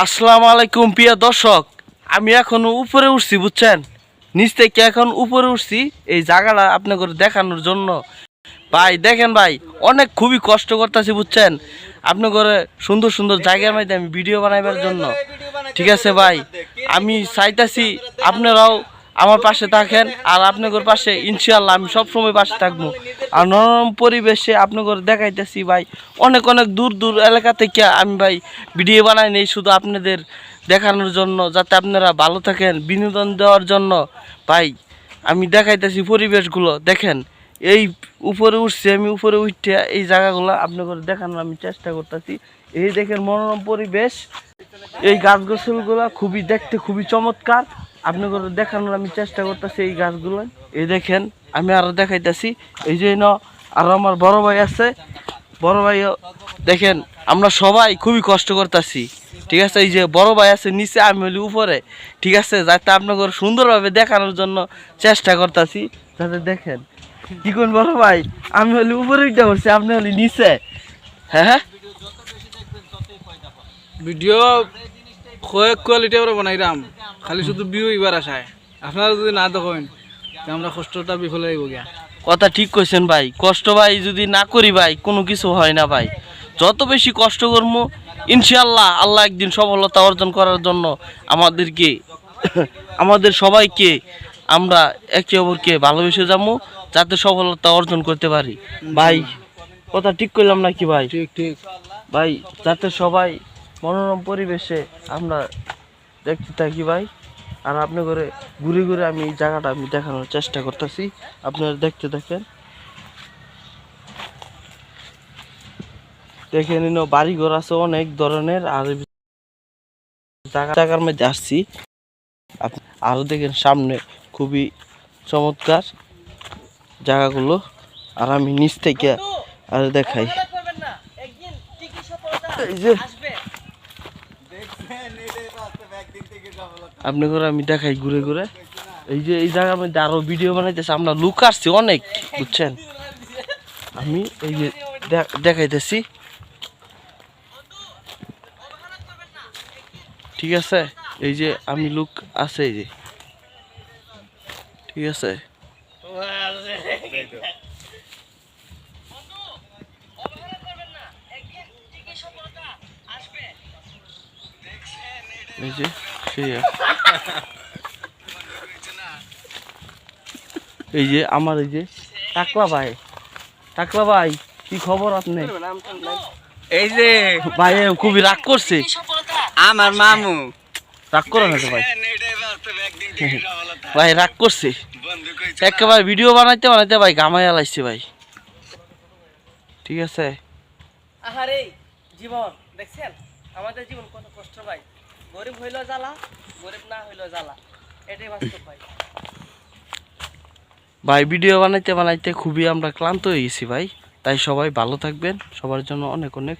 আসসালামু আলাইকুম প্রিয় দর্শক, আমি এখন উপরে উঠছি বুঝছেন। নিচ থেকে এখন উপরে উঠছি এই জায়গাটা আপনাকে দেখানোর জন্য। ভাই দেখেন ভাই, অনেক খুবই কষ্ট করতেছি বুঝছেন, আপনাকে সুন্দর সুন্দর জায়গার মধ্যে আমি ভিডিও বানাইবার জন্য। ঠিক আছে ভাই, আমি চাইতাছি আপনারাও আমার পাশে থাকেন, আর আপনাদের পাশে ইনশাআল্লাহ আমি সবসময় পাশে থাকবো। আর নরম পরিবেশে আপনাদের দেখাইতেছি ভাই, অনেক অনেক দূর দূর এলাকা থেকে আমি ভাই ভিডিও বানাই নেই শুধু আপনাদের দেখানোর জন্য, যাতে আপনারা ভালো থাকেন, বিনোদন দেওয়ার জন্য। ভাই আমি দেখাইতেছি পরিবেশগুলো দেখেন। এই উপরে উঠছি আমি, উপরে উঠে এই জায়গাগুলো আপনাদের দেখানোর আমি চেষ্টা করতেছি। এই দেখেন মনোরম পরিবেশ, এই গাছ গাছগুলো খুবই দেখতে খুবই চমৎকার, আপনাদের দেখানোর আমি চেষ্টা করতেছি এই গাছগুলো। এই দেখেন আমি আরো দেখাইতেছি, এই যে আরো আমার বড় ভাই আছে, বড় ভাই দেখেন আমরা সবাই খুবই কষ্ট করতেছি। ঠিক আছে, এই যে বড় ভাই আছে নিচে, আমি হলি উপরে। ঠিক আছে, যাতে আপনাদের সুন্দরভাবে দেখানোর জন্য চেষ্টা করতেছি, যাতে দেখেন। কি কোন বড় ভাই, আমি হলি উপরে উঠে পড়ছি, আপনি হলি নিচে। হ্যাঁ হ্যাঁ, ভিডিও কয়েক কোয়ালিটি আমরা বানাইলাম, খালি শুধু ভিউ এবার আসায়। আপনারা যদি না দেখেন তো আমরা কষ্টটা বিফলে হইব গিয়া। কথা ঠিক কইছেন ভাই, কষ্ট ভাই যদি না করি ভাই কোনো কিছু হয় না ভাই। যত বেশি কষ্ট করবো ইনশাআল্লাহ আল্লাহ একদিন সফলতা অর্জন করার জন্য আমাদেরকে আমাদের সবাইকে আমরা একে অপরকে ভালোবেসে যাবো, যাতে সফলতা অর্জন করতে পারি। ভাই কথা ঠিক করলাম নাকি ভাই? ঠিক ঠিক ভাই যাতে সবাই মনোরম পরিবেশে আমরা দেখতে থাকি ভাই। আর আপনি করে ঘুরে ঘুরে আমি এই জায়গাটা আমি দেখানোর চেষ্টা করতেছি, আপনারা দেখতে দেখেন। দেখে নিন বাড়ি ঘর আছে অনেক ধরনের, আর জায়গার মধ্যে আসছি। আরো দেখেন সামনে খুবই চমৎকার জায়গাগুলো, আর আমি নিচ থেকে আর দেখাই। এই যে আপনাদের আমি দেখাই ঘুরে ঘুরে, এই যে এই জায়গার মধ্যে আরো ভিডিও বানাইতেছে, আমরা লুক আসছি অনেক বুঝছেন। আমি এই যে দেখাইতেছি, ঠিক আছে। এই যে আমি লুক আছে, এই যে ঠিক আছে। এই যে সেই এই যে আমার এই যে টাকলা ভাই, টাকলা ভাই কি খবর আপনি? এই যে ভাই খুবই রাগ করছে, আমার মামু রাগ করে না তো ভাই? ভাই রাগ করছে একেবারে ভিডিও বানাইতে বানাইতে ভাই গামাইয়া লাগছে ভাই। ঠিক আছে, আহারে জীবন দেখছেন, আমাদের জীবন কত কষ্ট ভাই। গরিব হইলো জ্বালা, গরিব না হইলো জ্বালা, এটাই বাস্তব ভাই। ভাই ভিডিও বানাইতে বানাইতে খুবই আমরা ক্লান্ত হয়ে গেছি ভাই। তাই সবাই ভালো থাকবেন, সবার জন্য অনেক অনেক